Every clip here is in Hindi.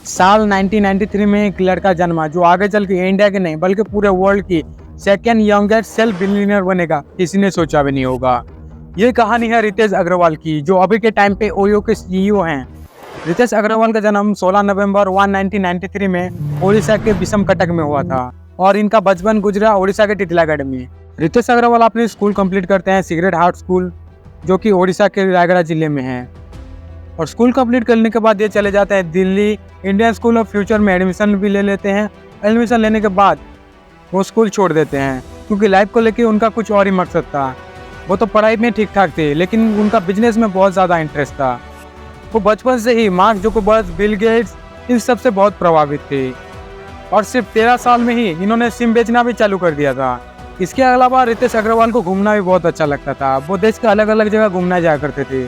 साल 1993 में एक लड़का जन्मा जो आगे चल के इंडिया के नहीं बल्कि पूरे वर्ल्ड की सेकेंड यंगेस्ट सेल्फ बिलियनियर बनेगा, किसी ने सोचा भी नहीं होगा। ये कहानी है रितेश अग्रवाल की, जो अभी के टाइम पे ओयो के सीईओ हैं। रितेश अग्रवाल का जन्म 16 नवंबर 1993 में ओडिशा के विषमकटक में हुआ था और इनका बचपन गुजरा ओडिशा के टिटलागढ़ में। रितेश अग्रवाल अपनी स्कूल कंप्लीट करते हैं सीक्रेट हार्ट स्कूल, जो कि ओडिशा के रायगढ़ जिले में है। और स्कूल कंप्लीट करने के बाद ये चले जाते हैं Delhi Indian school of future में एडमिशन भी ले लेते हैं। एडमिशन लेने के बाद वो स्कूल छोड़ देते हैं क्योंकि लाइफ को लेके उनका कुछ और ही मकसद था। वो तो पढ़ाई में ठीक ठाक थे लेकिन उनका बिजनेस में बहुत ज़्यादा इंटरेस्ट था। वो बचपन से ही मार्क जुकरबर्ग, बिल गेट्स इन सब से बहुत प्रभावित थे और सिर्फ 13 साल में ही इन्होंने सिम बेचना भी चालू कर दिया था। इसके अलावा रितेश अग्रवाल को घूमना भी बहुत अच्छा लगता था। वो देश के अलग अलग जगह घूमना जाया करते थे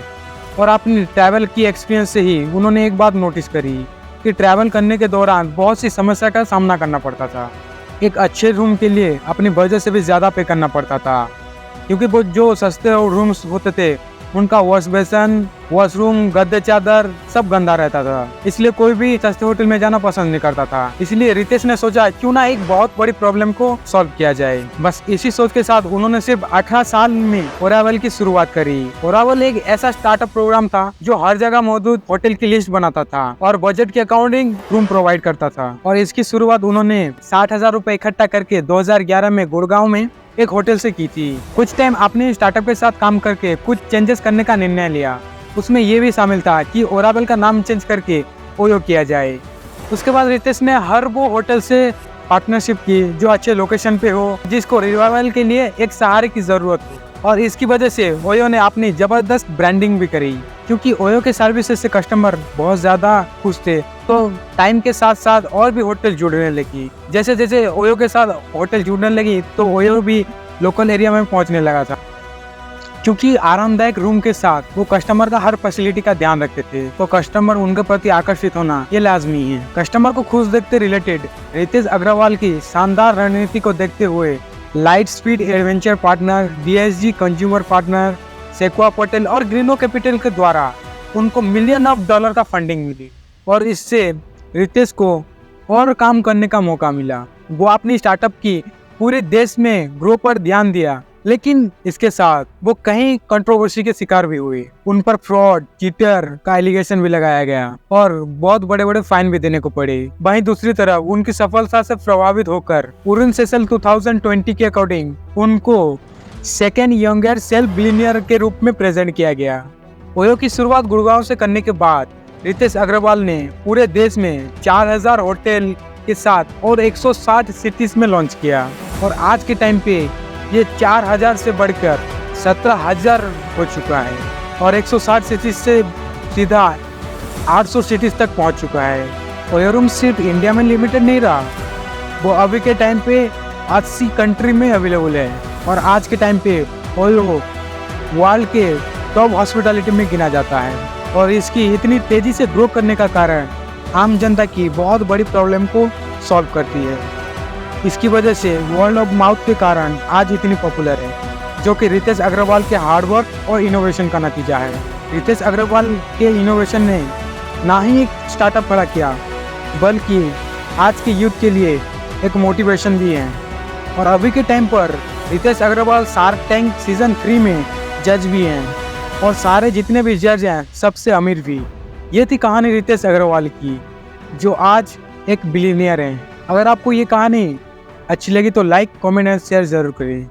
और अपनी ट्रैवल की एक्सपीरियंस से ही उन्होंने एक बात नोटिस करी कि ट्रैवल करने के दौरान बहुत सी समस्या का सामना करना पड़ता था। एक अच्छे रूम के लिए अपनी बजट से भी ज़्यादा पे करना पड़ता था क्योंकि वो जो सस्ते रूम्स होते थे उनका वॉश बेसन, वॉशरूम, गद्दे, चादर सब गंदा रहता था। इसलिए कोई भी सस्ते होटल में जाना पसंद नहीं करता था। इसलिए रितेश ने सोचा क्यों ना एक बहुत बड़ी प्रॉब्लम को सॉल्व किया जाए। बस इसी सोच के साथ उन्होंने सिर्फ 18 साल में ओरावल की शुरुआत करी। ओरावल एक ऐसा स्टार्टअप प्रोग्राम था जो हर जगह मौजूद होटल की लिस्ट बनाता था और बजट के अकॉर्डिंग रूम प्रोवाइड करता था। और इसकी शुरुआत उन्होंने 60,000 रुपए इकट्ठा करके 2011 में गुड़गांव में एक होटल से की थी। कुछ टाइम अपने स्टार्टअप के साथ काम करके कुछ चेंजेस करने का निर्णय लिया। उसमें ये भी शामिल था कि ओरावल का नाम चेंज करके ओयो किया जाए। उसके बाद रितेश ने हर वो होटल से पार्टनरशिप की जो अच्छे लोकेशन पे हो, जिसको रिवाइवल के लिए एक सहारे की ज़रूरत हो। और इसकी वजह से ओयो ने अपनी ज़बरदस्त ब्रांडिंग भी करी क्योंकि ओयो के सर्विसेज से कस्टमर बहुत ज़्यादा खुश थे। तो टाइम के साथ साथ और भी होटल जुड़ने लगी। जैसे जैसे ओयो के साथ होटल जुड़ने लगी तो ओयो भी लोकल एरिया में पहुंचने लगा था। क्योंकि आरामदायक रूम के साथ वो कस्टमर का हर फैसिलिटी का ध्यान रखते थे, तो कस्टमर उनके प्रति आकर्षित होना ये लाजमी है। कस्टमर को खुश देखते रिलेटेड रितेश अग्रवाल की शानदार रणनीति को देखते हुए light speed adventure partner, DSG consumer partner, Sequoia Patel और ग्रीनो कैपिटल के द्वारा उनको $मिलियन का फंडिंग मिली और इससे रितेश को और काम करने का मौका मिला। वो अपनी स्टार्टअप की पूरे देश में ग्रो पर ध्यान दिया, लेकिन इसके साथ वो कहीं कंट्रोवर्सी के शिकार भी हुए। उन पर फ्रॉड, चीटर का एलिगेशन भी लगाया गया और बहुत बड़े बड़े फाइन भी देने को पड़े। वहीं दूसरी तरफ उनकी सफलता से प्रभावित होकर पूर्ण सेसल 2020 के अकॉर्डिंग उनको सेकेंड यंगेस्ट सेल्फ बिलियनियर के रूप में प्रेजेंट किया गया। ओयो की शुरुआत गुड़गांव से करने के बाद रितेश अग्रवाल ने पूरे देश में 4000 होटल के साथ और 160 सिटीज में लॉन्च किया और आज के टाइम पे ये 4000 से बढ़कर 17,000 हो चुका है और 160 सिटीज से सीधा 800 सिटीज तक पहुंच चुका है। ओयो रूम सिर्फ इंडिया में लिमिटेड नहीं रहा, वो अभी के टाइम पे 80 कंट्री में अवेलेबल है और आज के टाइम पे ओयो वर्ल्ड के टॉप हॉस्पिटैलिटी में गिना जाता है। और इसकी इतनी तेज़ी से ग्रो करने का कारण आम जनता की बहुत बड़ी प्रॉब्लम को सॉल्व करती है। इसकी वजह से वर्ड ऑफ माउथ के कारण आज इतनी पॉपुलर है, जो कि रितेश अग्रवाल के हार्डवर्क और इनोवेशन का नतीजा है। रितेश अग्रवाल के इनोवेशन ने ना ही एक स्टार्टअप खड़ा किया बल्कि आज के यूथ के लिए एक मोटिवेशन भी है। और अभी के टाइम पर Ritesh Agarwal shark tank season 3 में जज भी हैं और सारे जितने भी जज हैं सबसे अमीर भी। ये थी कहानी रितेश अग्रवाल की, जो आज एक बिलियनियर हैं। अगर आपको ये कहानी अच्छी लगी तो लाइक, कमेंट एंड शेयर ज़रूर करें।